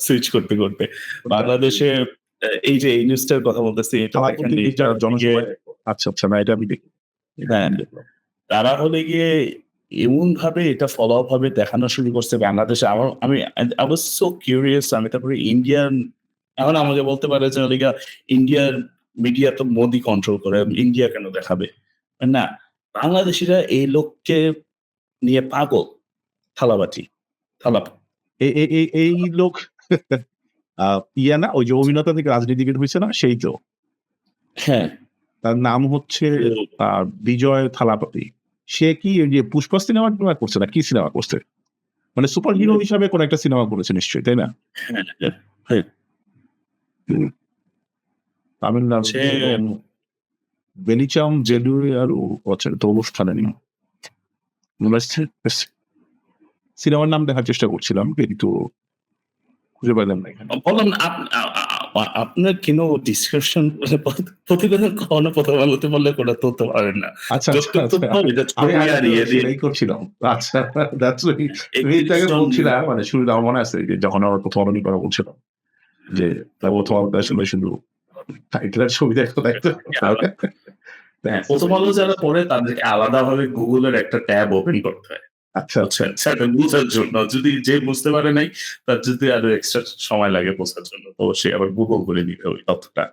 Switch করতে, করতে। বাংলাদেশে এই যে এই নিউজটার কথা বলতেছি এটা দেখেন এইটা জনসভায় আচ্ছা, আচ্ছা না এটা আমি দেখি। হ্যাঁ, তারা হলে গিয়ে এমনভাবে এটা ফলো আপ ভাবে দেখানো শুরু করছে বাংলাদেশে। আমি I was so curious আমি তারপরে এখন আমাকে বলতে পারে যে হলো গিয়া ইন্ডিয়ার মিডিয়া তো মোদি কন্ট্রোল করে। ইন্ডিয়া কেন দেখাবে? না, বাংলাদেশীরা এই লোককে নিয়ে পাগল। থালাবাটি, থালা এই লোক ইয়া না ওই যে অভিনেতা থেকে রাজনীতিবিদ হইছে না সেই তো? হ্যাঁ। তার নাম হচ্ছে বিজয় থালাপতি। সে কি ওই যে পুষ্পা সিনেমা করছে না কি সিনেমা করছে? মানে সুপার হিরো হিসাবে কোন একটা সিনেমা করেছে নিশ্চয়ই, তাই না? হ্যাঁ। তামিলনাড়ু সে বেলিচাম জেলুরিয়ার তো অনুষ্ঠানে নেই। সিনেমার নাম দেখার চেষ্টা করছিলাম কিন্তু খুঁজে পেলাম না এখানে। বললাম না আপনার কেন ডিসক্রিপশন প্রতিবেদন কখনো প্রথম আলোতে বললে কোনটা তুলতে পারেন না। আচ্ছা, আমি সেটাই করছিলাম। আচ্ছা, that's why তুমি এটাকে বলছিলা মানে শুরুতে আমার মনে আছে যে যখন আমরা প্রথম আলোর কথা বলছিলাম যে প্রথম আলোতে আসলে শুধু টাইটেলের ছবি দেখতে প্রথম আলো যারা পড়ে তাদেরকে আলাদাভাবে গুগলের একটা ট্যাব ওপেন করতে হয়। আচ্ছা, সেটা বুঝার জন্য। যদি যে বুঝতে পারে নাই তার যদি আরো এক্সট্রা সময় লাগে বোঝার জন্য তো সে আবার গুগল করে নিবে ওই তথ্যটা।